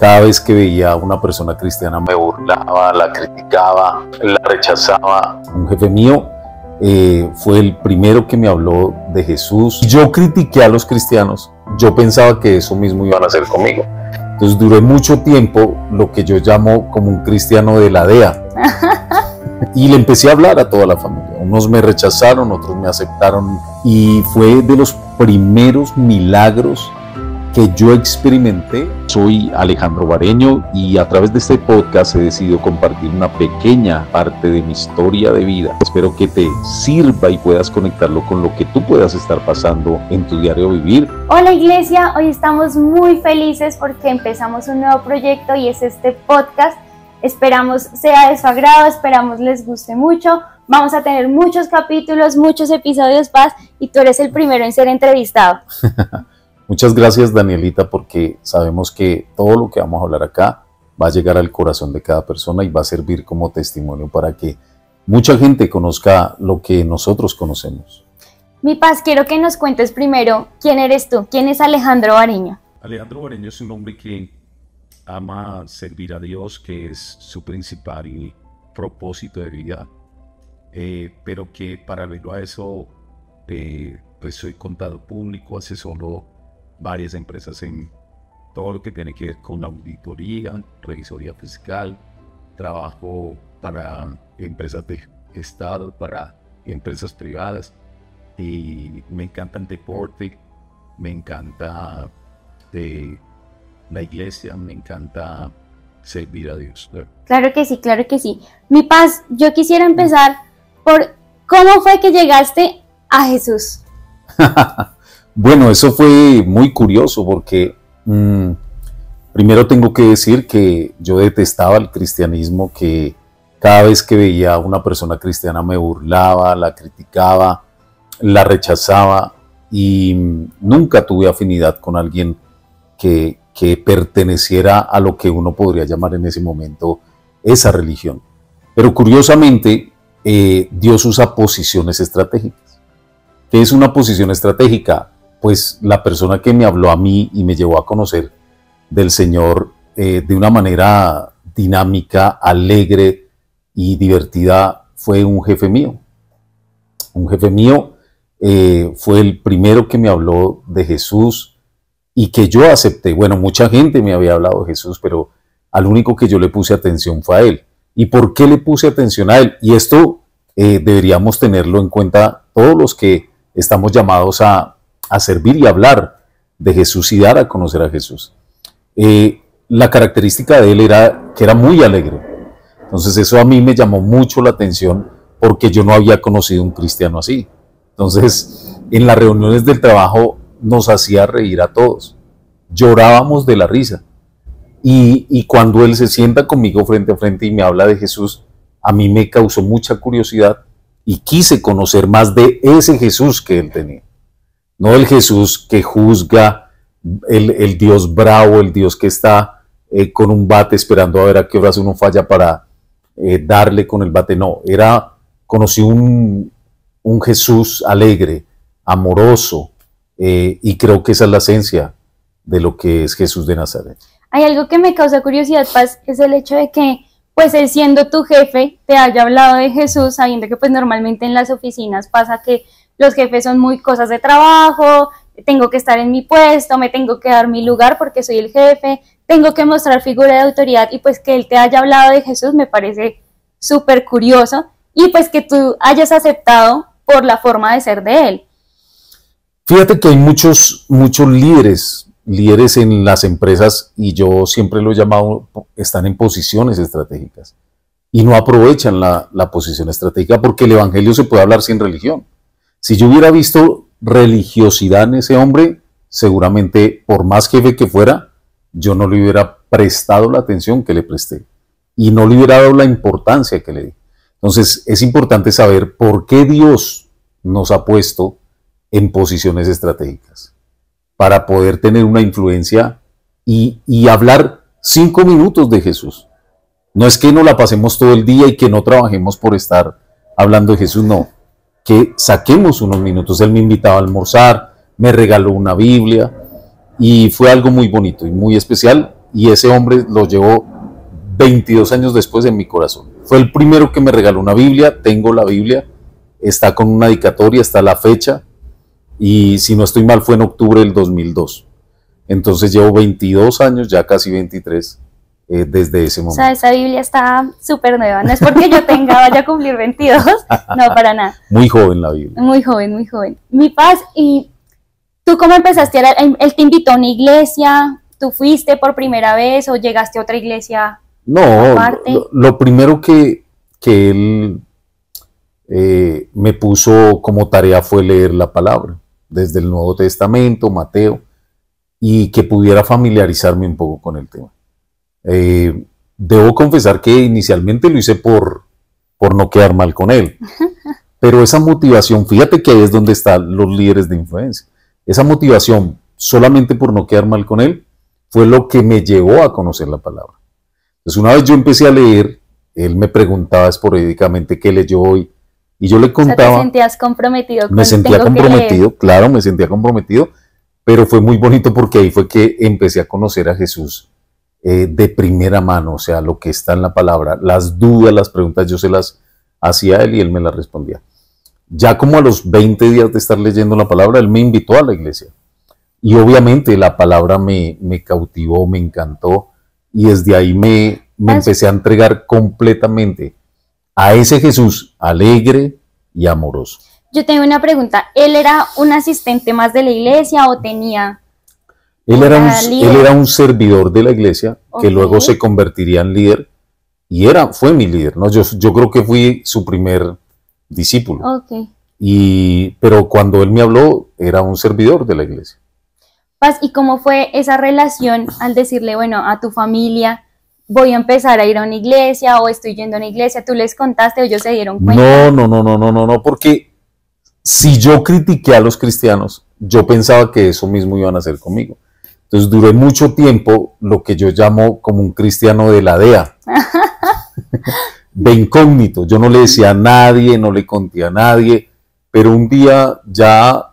cada vez que veía a una persona cristiana me burlaba, la criticaba, la rechazaba. Un jefe mío fue el primero que me habló de Jesús. Yo critiqué a los cristianos, yo pensaba que eso mismo iban a hacer conmigo. Entonces duré mucho tiempo lo que yo llamo como un cristiano de la DEA. Y le empecé a hablar a toda la familia. Unos me rechazaron, otros me aceptaron. Y fue de los primeros milagros que yo experimenté. Soy Alejandro Bareño y a través de este podcast he decidido compartir una pequeña parte de mi historia de vida. Espero que te sirva y puedas conectarlo con lo que tú puedas estar pasando en tu diario vivir. Hola iglesia, hoy estamos muy felices porque empezamos un nuevo proyecto y es este podcast. Esperamos sea de su agrado, esperamos les guste mucho. Vamos a tener muchos capítulos, muchos episodios más y tú eres el primero en ser entrevistado. Muchas gracias, Danielita, porque sabemos que todo lo que vamos a hablar acá va a llegar al corazón de cada persona y va a servir como testimonio para que mucha gente conozca lo que nosotros conocemos. Mi Paz, quiero que nos cuentes primero quién eres tú, quién es Alejandro Bareño. Alejandro Bareño es un hombre que ama servir a Dios, que es su principal propósito de vida, pero que paralelo a eso, pues soy contador público, asesoro varias empresas en todo lo que tiene que ver con la auditoría, revisoría fiscal, trabajo para empresas de Estado, para empresas privadas, y me encanta el deporte, me encanta la iglesia, me encanta servir a Dios. Claro que sí, claro que sí. Mi Paz, yo quisiera empezar por ¿cómo fue que llegaste a Jesús? Bueno, eso fue muy curioso porque primero tengo que decir que yo detestaba el cristianismo, que cada vez que veía a una persona cristiana me burlaba, la criticaba, la rechazaba y nunca tuve afinidad con alguien que perteneciera a lo que uno podría llamar en ese momento esa religión. Pero curiosamente, Dios usa posiciones estratégicas. ¿Qué es una posición estratégica? Pues la persona que me habló a mí y me llevó a conocer del Señor de una manera dinámica, alegre y divertida fue un jefe mío. Un jefe mío fue el primero que me habló de Jesús y que yo acepté. Bueno, mucha gente me había hablado de Jesús, pero al único que yo le puse atención fue a él. ¿Y por qué le puse atención a él? Y esto deberíamos tenerlo en cuenta todos los que estamos llamados a servir y hablar de Jesús y dar a conocer a Jesús. La característica de él era que era muy alegre. Entonces eso a mí me llamó mucho la atención porque yo no había conocido un cristiano así. Entonces en las reuniones del trabajo nos hacía reír a todos. Llorábamos de la risa. Y cuando él se sienta conmigo frente a frente y me habla de Jesús, a mí me causó mucha curiosidad y quise conocer más de ese Jesús que él tenía. No el Jesús que juzga, el Dios bravo, el Dios que está con un bate esperando a ver a qué horas uno falla para darle con el bate. No, conocí un Jesús alegre, amoroso, y creo que esa es la esencia de lo que es Jesús de Nazaret. Hay algo que me causa curiosidad, Paz, es el hecho de que, pues él siendo tu jefe, te haya hablado de Jesús, sabiendo que pues normalmente en las oficinas pasa que los jefes son muy cosas de trabajo, tengo que estar en mi puesto, me tengo que dar mi lugar porque soy el jefe, tengo que mostrar figura de autoridad y pues que él te haya hablado de Jesús me parece súper curioso y pues que tú hayas aceptado por la forma de ser de él. Fíjate que hay muchos líderes en las empresas y yo siempre lo he llamado, están en posiciones estratégicas y no aprovechan la posición estratégica porque el evangelio se puede hablar sin religión. Si yo hubiera visto religiosidad en ese hombre, seguramente por más jefe que fuera, yo no le hubiera prestado la atención que le presté y no le hubiera dado la importancia que le di. Entonces es importante saber por qué Dios nos ha puesto en posiciones estratégicas para poder tener una influencia y hablar 5 minutos de Jesús. No es que no la pasemos todo el día y que no trabajemos por estar hablando de Jesús, no. Que saquemos unos minutos. Él me invitaba a almorzar, me regaló una Biblia y fue algo muy bonito y muy especial y ese hombre lo llevo 22 años después en mi corazón. Fue el primero que me regaló una Biblia, tengo la Biblia, está con una dedicatoria, está la fecha, y si no estoy mal fue en octubre del 2002. Entonces llevo 22 años, ya casi 23, desde ese momento. O sea, esa Biblia está súper nueva. No es porque yo vaya a cumplir 22, no, para nada. Muy joven la Biblia. Muy joven, muy joven. Mi Paz, ¿y tú cómo empezaste? ¿Él te invitó a una iglesia? ¿Tú fuiste por primera vez o llegaste a otra iglesia? No, lo primero que él me puso como tarea fue leer la palabra, desde el Nuevo Testamento, Mateo, y que pudiera familiarizarme un poco con el tema. Debo confesar que inicialmente lo hice por no quedar mal con él, pero esa motivación, fíjate que ahí es donde están los líderes de influencia, esa motivación solamente por no quedar mal con él fue lo que me llevó a conocer la palabra. Entonces una vez yo empecé a leer, él me preguntaba esporádicamente qué leyó hoy, y yo le contaba. O sea, ¿te sentías comprometido? Me sentía comprometido, claro, me sentía comprometido, pero fue muy bonito porque ahí fue que empecé a conocer a Jesús de primera mano, o sea, lo que está en la palabra, las dudas, las preguntas, yo se las hacía a él y él me las respondía. Ya como a los 20 días de estar leyendo la palabra, él me invitó a la iglesia. Y obviamente la palabra me cautivó, me encantó, y desde ahí me empecé a entregar completamente a ese Jesús alegre y amoroso. Yo tengo una pregunta. ¿Él era un asistente más de la iglesia o tenía...? Él era un servidor de la iglesia, que luego se convertiría en líder, y fue mi líder, ¿no? Yo creo que fui su primer discípulo. Pero cuando él me habló, era un servidor de la iglesia. Paz, ¿y cómo fue esa relación al decirle, bueno, a tu familia, voy a empezar a ir a una iglesia o estoy yendo a una iglesia? ¿Tú les contaste o ellos se dieron cuenta? No, porque si yo critiqué a los cristianos, yo pensaba que eso mismo iban a hacer conmigo. Entonces duré mucho tiempo lo que yo llamo como un cristiano de la DEA, de incógnito. Yo no le decía a nadie, no le conté a nadie, pero un día ya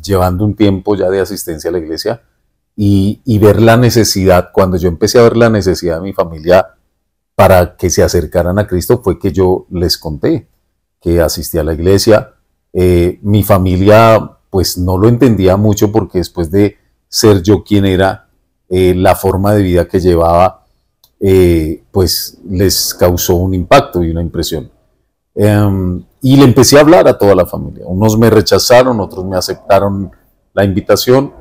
llevando un tiempo ya de asistencia a la iglesia y ver la necesidad, cuando yo empecé a ver la necesidad de mi familia para que se acercaran a Cristo, fue que yo les conté que asistía a la iglesia. Mi familia pues no lo entendía mucho porque después de ser yo quien era, la forma de vida que llevaba, pues les causó un impacto y una impresión. Y le empecé a hablar a toda la familia. Unos me rechazaron, otros me aceptaron la invitación.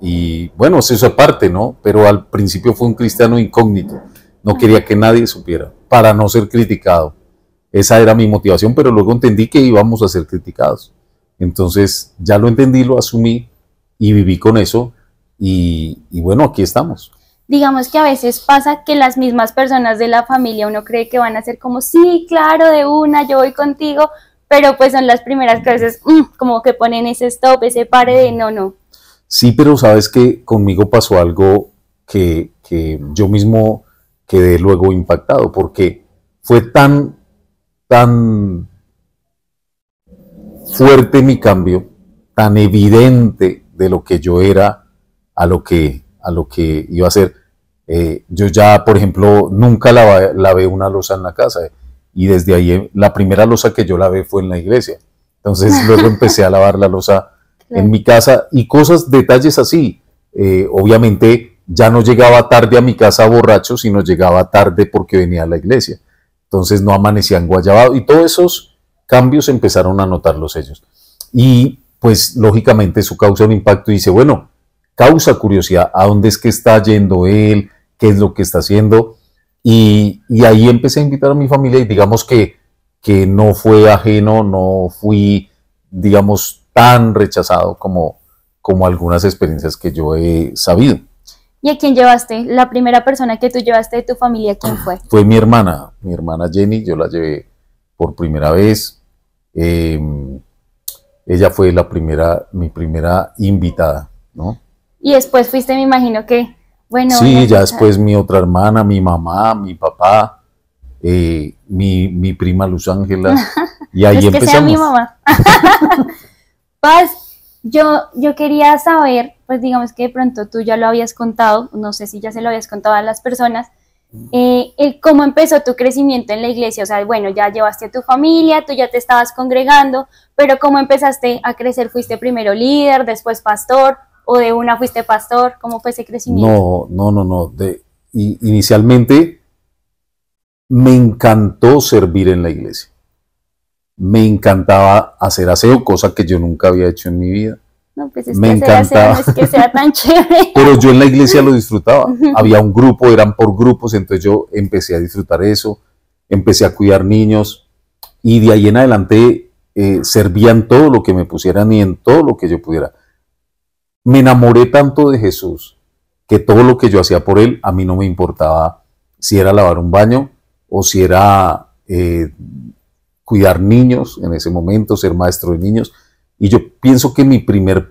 Y bueno, eso aparte, ¿no? Pero al principio fue un cristiano incógnito. No quería que nadie supiera, para no ser criticado. Esa era mi motivación, pero luego entendí que íbamos a ser criticados. Entonces ya lo entendí, lo asumí y viví con eso. Y bueno, aquí estamos. Digamos que a veces pasa que las mismas personas de la familia uno cree que van a ser como, sí, claro, de una, yo voy contigo, pero pues son las primeras que a veces como que ponen ese stop, ese pare de no. Sí, pero sabes que conmigo pasó algo que yo mismo quedé luego impactado, porque fue tan fuerte mi cambio, tan evidente de lo que yo era a lo que iba a ser. Yo ya, por ejemplo, nunca lavé una loza en la casa, y desde ahí la primera loza que yo lavé fue en la iglesia. Entonces luego empecé a lavar la loza en mi casa y detalles así. Obviamente ya no llegaba tarde a mi casa borracho, sino llegaba tarde porque venía a la iglesia. Entonces no amanecía enguayabado, y todos esos cambios empezaron a notarlos ellos. Y pues lógicamente eso causa un impacto y dice, bueno, causa curiosidad, ¿a dónde es que está yendo él? ¿Qué es lo que está haciendo? Y ahí empecé a invitar a mi familia, y digamos que no fue ajeno, no fui, digamos, tan rechazado como algunas experiencias que yo he sabido. ¿Y a quién llevaste? La primera persona que tú llevaste de tu familia, ¿quién fue? Fue mi hermana Jenny, yo la llevé por primera vez. Ella fue mi primera invitada, ¿no? Y después fuiste, me imagino que, bueno... Sí, ya después mi otra hermana, mi mamá, mi papá, mi prima Luz Ángela, y ahí empezamos. Que sea mi mamá. Paz, yo quería saber pues digamos que de pronto tú ya lo habías contado, no sé si ya se lo habías contado a las personas, cómo empezó tu crecimiento en la iglesia. O sea, bueno, ya llevaste a tu familia, tú ya te estabas congregando, pero ¿cómo empezaste a crecer? ¿Fuiste primero líder, después pastor, o de una fuiste pastor? ¿Cómo fue ese crecimiento? No. Inicialmente me encantó servir en la iglesia. Me encantaba hacer aseo, cosa que yo nunca había hecho en mi vida. No, pues es Me que hacer aseo encantaba. no es que sea tan chévere. Pero yo en la iglesia lo disfrutaba. Había un grupo, eran por grupos, entonces yo empecé a disfrutar eso, empecé a cuidar niños y de ahí en adelante servía en todo lo que me pusieran y en todo lo que yo pudiera. Me enamoré tanto de Jesús que todo lo que yo hacía por él, a mí no me importaba si era lavar un baño o si era cuidar niños en ese momento, ser maestro de niños. Y yo pienso que mi primera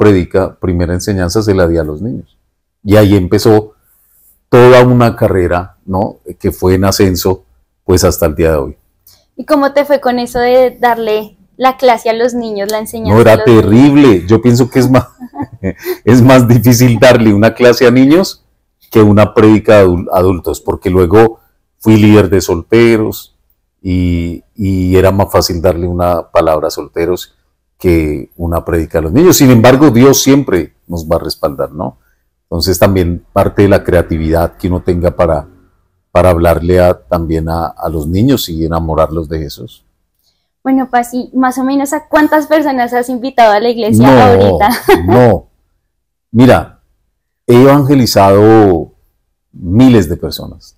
enseñanza se la di a los niños. Y ahí empezó toda una carrera, ¿no? Que fue en ascenso, pues hasta el día de hoy. ¿Y cómo te fue con eso de darle la clase a los niños, la enseñanza? No, a era los terrible. niños? Yo pienso que es más difícil darle una clase a niños que una prédica a adultos, porque luego fui líder de solteros y era más fácil darle una palabra a solteros que una prédica a los niños. Sin embargo, Dios siempre nos va a respaldar, ¿no? Entonces también parte de la creatividad que uno tenga para hablarle también a los niños y enamorarlos de Jesús. Bueno, Pasi, más o menos ¿a cuántas personas has invitado a la iglesia ahorita? No. Mira, he evangelizado miles de personas.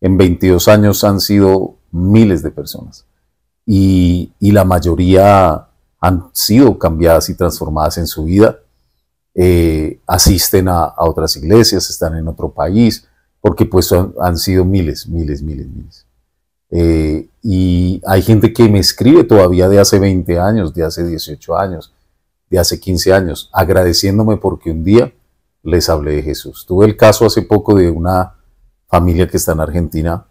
En 22 años han sido miles de personas. Y la mayoría han sido cambiadas y transformadas en su vida. Asisten a otras iglesias, están en otro país, porque pues han sido miles. Y hay gente que me escribe todavía de hace 20 años, de hace 18 años, de hace 15 años, agradeciéndome porque un día les hablé de Jesús. Tuve el caso hace poco de una familia que está en Argentina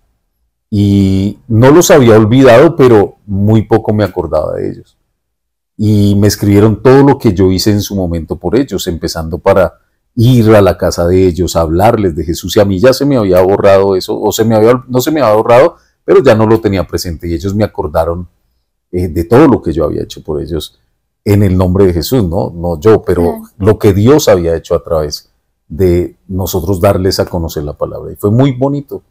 y no los había olvidado, pero muy poco me acordaba de ellos. Y me escribieron todo lo que yo hice en su momento por ellos, empezando para ir a la casa de ellos, a hablarles de Jesús. Y a mí ya se me había borrado eso, o no se me había borrado, pero ya no lo tenía presente. Y ellos me acordaron de todo lo que yo había hecho por ellos en el nombre de Jesús, no yo, pero lo que Dios había hecho a través de nosotros darles a conocer la palabra. Y fue muy bonito.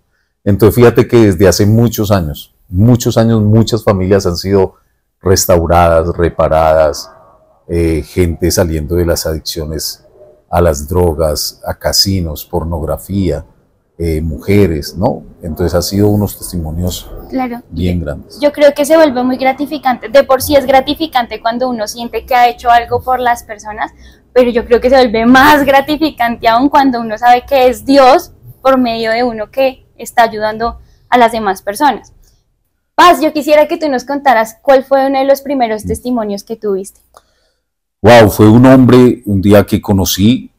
Entonces fíjate que desde hace muchos años, muchas familias han sido restauradas, reparadas, gente saliendo de las adicciones a las drogas, a casinos, pornografía, mujeres, ¿no? Entonces ha sido unos testimonios bien grandes. Yo creo que se vuelve muy gratificante. De por sí es gratificante cuando uno siente que ha hecho algo por las personas, pero yo creo que se vuelve más gratificante aún cuando uno sabe que es Dios por medio de uno que está ayudando a las demás personas. Paz, yo quisiera que tú nos contaras cuál fue uno de los primeros testimonios que tuviste. Wow, fue un hombre un día que conocí,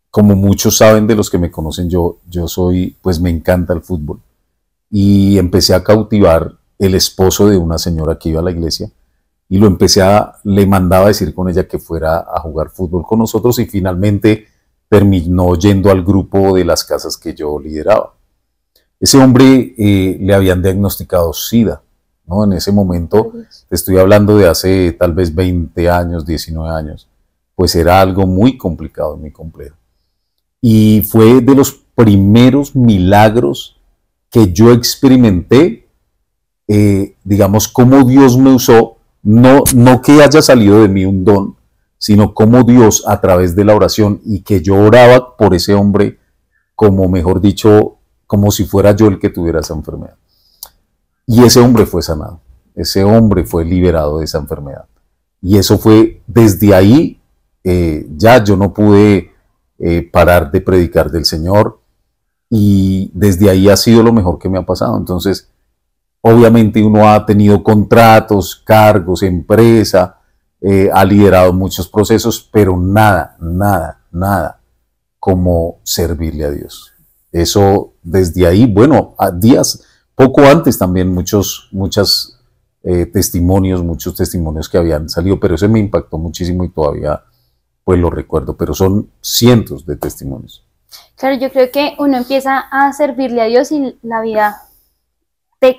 como muchos saben de los que me conocen, yo soy, pues me encanta el fútbol. Y empecé a cautivar el esposo de una señora que iba a la iglesia y le mandaba decir con ella que fuera a jugar fútbol con nosotros y finalmente terminó yendo al grupo de las casas que yo lideraba. Ese hombre le habían diagnosticado SIDA, ¿no? En ese momento, te estoy hablando de hace tal vez 20 años, 19 años, pues era algo muy complicado, muy complejo. Y fue de los primeros milagros que yo experimenté, digamos, cómo Dios me usó, no que haya salido de mí un don, sino cómo Dios a través de la oración y que yo oraba por ese hombre, como mejor dicho, como si fuera yo el que tuviera esa enfermedad. Y ese hombre fue sanado, ese hombre fue liberado de esa enfermedad. Y eso fue, desde ahí, ya yo no pude parar de predicar del Señor y desde ahí ha sido lo mejor que me ha pasado. Entonces, obviamente uno ha tenido contratos, cargos, empresa, ha liderado muchos procesos, pero nada como servirle a Dios. Eso desde ahí, bueno, a días, poco antes también muchos testimonios que habían salido, pero eso me impactó muchísimo y todavía pues lo recuerdo, pero son cientos de testimonios. Claro, yo creo que uno empieza a servirle a Dios y la vida te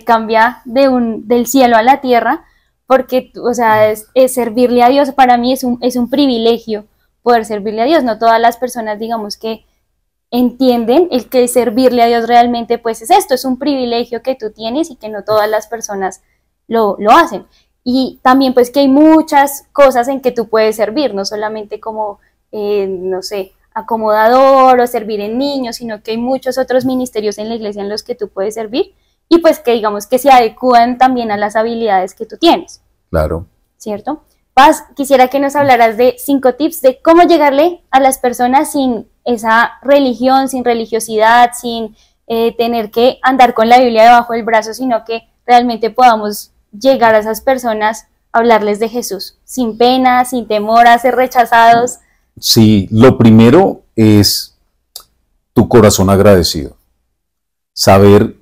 cambia del cielo a la tierra, porque, o sea, es servirle a Dios. Para mí es un privilegio poder servirle a Dios. No todas las personas, digamos, que entienden el que servirle a Dios realmente, pues es esto, es un privilegio que tú tienes y que no todas las personas lo hacen. Y también pues que hay muchas cosas en que tú puedes servir, no solamente como, no sé, acomodador o servir en niños, sino que hay muchos otros ministerios en la iglesia en los que tú puedes servir y pues que digamos que se adecúan también a las habilidades que tú tienes. Claro. ¿Cierto? Paz, quisiera que nos hablaras de 5 tips de cómo llegarle a las personas sin esa religión, sin religiosidad, sin tener que andar con la Biblia debajo del brazo, sino que realmente podamos llegar a esas personas, hablarles de Jesús, sin pena, sin temor a ser rechazados. Sí, lo primero es tu corazón agradecido, saber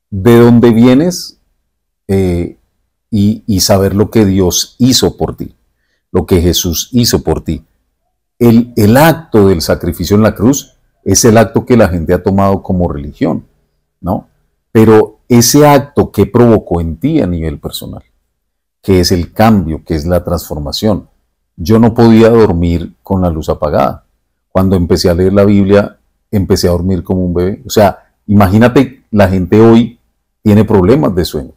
de dónde vienes y saber lo que Dios hizo por ti, lo que Jesús hizo por ti. El acto del sacrificio en la cruz es el acto que la gente ha tomado como religión, ¿no? Pero ese acto que provocó en ti a nivel personal, que es el cambio, que es la transformación. Yo no podía dormir con la luz apagada. Cuando empecé a leer la Biblia, empecé a dormir como un bebé. O sea, imagínate, la gente hoy tiene problemas de sueño.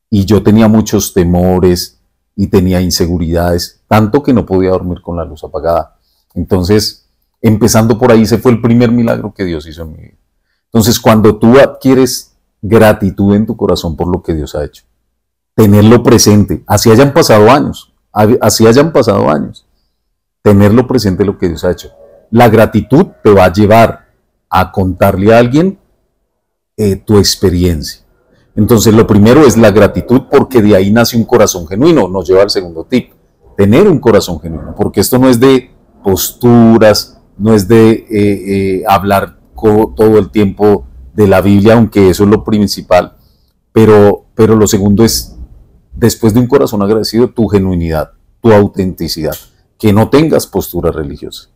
Y yo tenía muchos temores y tenía inseguridades, tanto que no podía dormir con la luz apagada. Entonces, empezando por ahí, ese fue el primer milagro que Dios hizo en mi vida. Entonces, cuando tú adquieres gratitud en tu corazón por lo que Dios ha hecho, tenerlo presente, así hayan pasado años, tenerlo presente lo que Dios ha hecho. La gratitud te va a llevar a contarle a alguien tu experiencia. Entonces, lo primero es la gratitud, porque de ahí nace un corazón genuino. Nos lleva al segundo tip, tener un corazón genuino, porque esto no es de posturas, no es de hablar todo el tiempo de la Biblia, aunque eso es lo principal, pero lo segundo es, después de un corazón agradecido, tu genuinidad, tu autenticidad, que no tengas postura religiosa,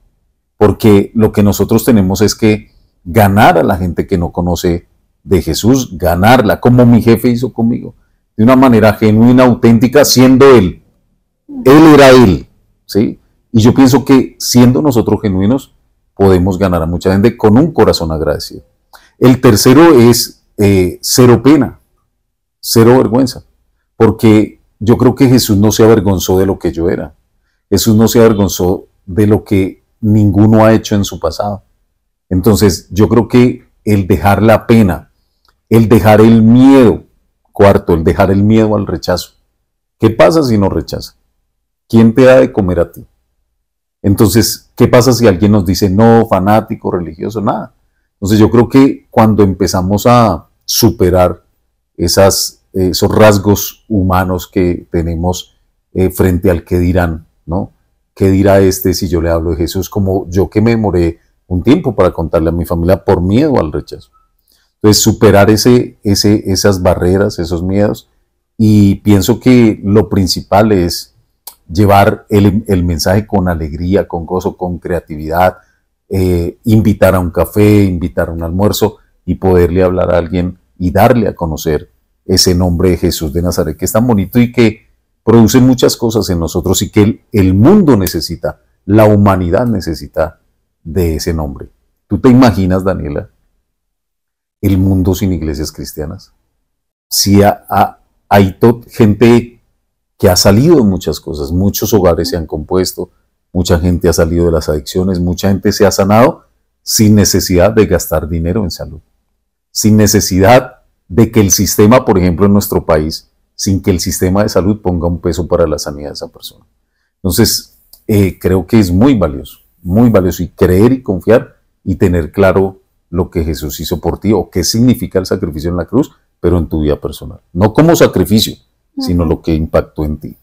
porque lo que nosotros tenemos es que ganar a la gente que no conoce de Jesús, ganarla, como mi jefe hizo conmigo, de una manera genuina, auténtica, siendo él era él, ¿sí? Y yo pienso que siendo nosotros genuinos, podemos ganar a mucha gente con un corazón agradecido. El tercero es cero pena, cero vergüenza, porque yo creo que Jesús no se avergonzó de lo que yo era. Jesús no se avergonzó de lo que ninguno ha hecho en su pasado. Entonces, yo creo que el dejar la pena, el dejar el miedo, cuarto, el dejar el miedo al rechazo. ¿Qué pasa si no rechaza? ¿Quién te da de comer a ti? Entonces, ¿qué pasa si alguien nos dice no, fanático, religioso, nada? Entonces yo creo que cuando empezamos a superar esos rasgos humanos que tenemos frente al qué dirán, ¿no? ¿Qué dirá este si yo le hablo de Jesús? Como yo que me demoré un tiempo para contarle a mi familia por miedo al rechazo. Entonces superar esas barreras, esos miedos, y pienso que lo principal es llevar el mensaje con alegría, con gozo, con creatividad, invitar a un café, invitar a un almuerzo y poderle hablar a alguien y darle a conocer ese nombre de Jesús de Nazaret, que es tan bonito y que produce muchas cosas en nosotros y que el mundo necesita, la humanidad necesita de ese nombre. ¿Tú te imaginas, Daniela, el mundo sin iglesias cristianas? Si hay gente que ha salido de muchas cosas, muchos hogares se han compuesto, mucha gente ha salido de las adicciones, mucha gente se ha sanado sin necesidad de gastar dinero en salud, sin necesidad de que el sistema, por ejemplo, en nuestro país, sin que el sistema de salud ponga un peso para la sanidad de esa persona. Entonces, creo que es muy valioso y creer y confiar y tener claro lo que Jesús hizo por ti o qué significa el sacrificio en la cruz, pero en tu vida personal. No como sacrificio, sino lo que impactó en ti.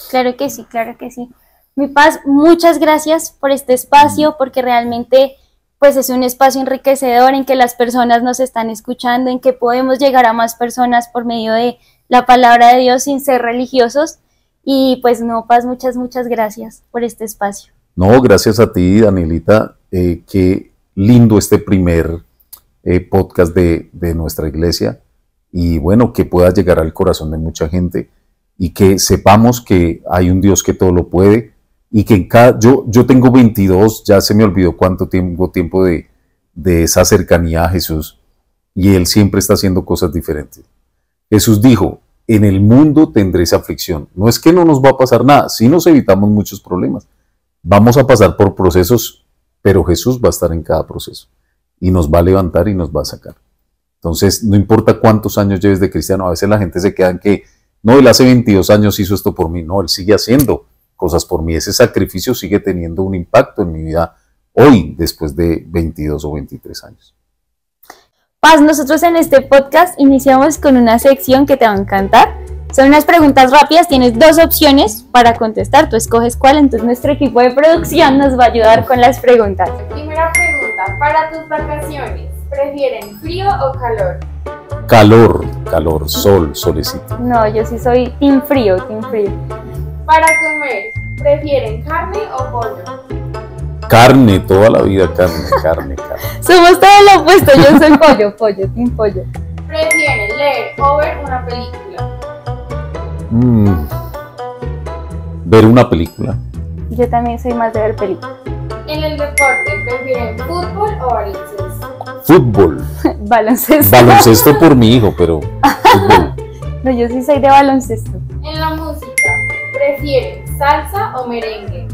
Claro que sí, claro que sí. Mi Paz, muchas gracias por este espacio, porque realmente pues es un espacio enriquecedor en que las personas nos están escuchando, en que podemos llegar a más personas por medio de la palabra de Dios sin ser religiosos. Y pues no, Paz, muchas gracias por este espacio. No, gracias a ti, Danielita. Qué lindo este primer podcast de nuestra iglesia. Y bueno, que pueda llegar al corazón de mucha gente y que sepamos que hay un Dios que todo lo puede y que en cada, yo tengo 22, ya se me olvidó cuánto tiempo de esa cercanía a Jesús, y Él siempre está haciendo cosas diferentes. Jesús dijo, en el mundo tendréis aflicción. No es que no nos va a pasar nada, sí nos evitamos muchos problemas. Vamos a pasar por procesos, pero Jesús va a estar en cada proceso y nos va a levantar y nos va a sacar. Entonces, no importa cuántos años lleves de cristiano, a veces la gente se queda en que, no, él hace 22 años hizo esto por mí. No, él sigue haciendo cosas por mí. Ese sacrificio sigue teniendo un impacto en mi vida hoy, después de 22 o 23 años. Paz, nosotros en este podcast iniciamos con una sección que te va a encantar. Son unas preguntas rápidas, tienes 2 opciones para contestar, tú escoges cuál, entonces nuestro equipo de producción nos va a ayudar con las preguntas. Primera pregunta, para tus vacaciones, ¿prefieren frío o calor? Calor, solecito. No, yo sí soy team frío. Para comer, ¿prefieren carne o pollo? Carne, toda la vida carne. Somos todo lo opuesto, yo soy pollo, team pollo. ¿Prefieren leer o ver una película? Ver una película. Yo también soy más de ver películas. En el deporte, ¿prefieren fútbol o baloncesto? Fútbol. Baloncesto. Baloncesto por mi hijo, pero fútbol. No, yo sí soy de baloncesto. En la música, ¿prefieren salsa o merengue?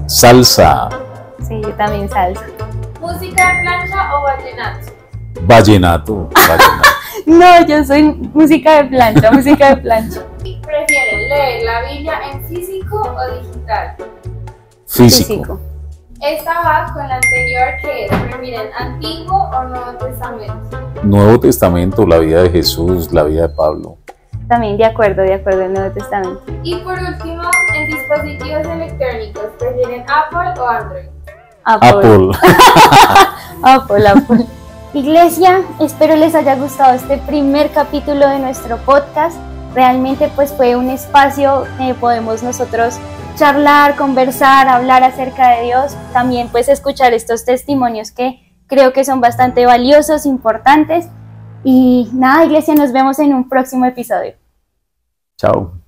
Salsa. Sí, yo también salsa. ¿Música de plancha o vallenato? Vallenato. No, yo soy música de plancha. ¿Prefieren leer la Biblia en físico o digital? Físico. Esta va con la anterior, que es, ¿prefieren Antiguo o Nuevo Testamento? Nuevo Testamento, la vida de Jesús, la vida de Pablo. También de acuerdo, el Nuevo Testamento. Y por último, en dispositivos electrónicos, ¿prefieren Apple o Android? Apple. Iglesia, espero les haya gustado este primer capítulo de nuestro podcast. Realmente pues fue un espacio que podemos nosotros charlar, conversar, hablar acerca de Dios, también pues escuchar estos testimonios que creo que son bastante valiosos, importantes. Y nada, Iglesia, nos vemos en un próximo episodio. Chao.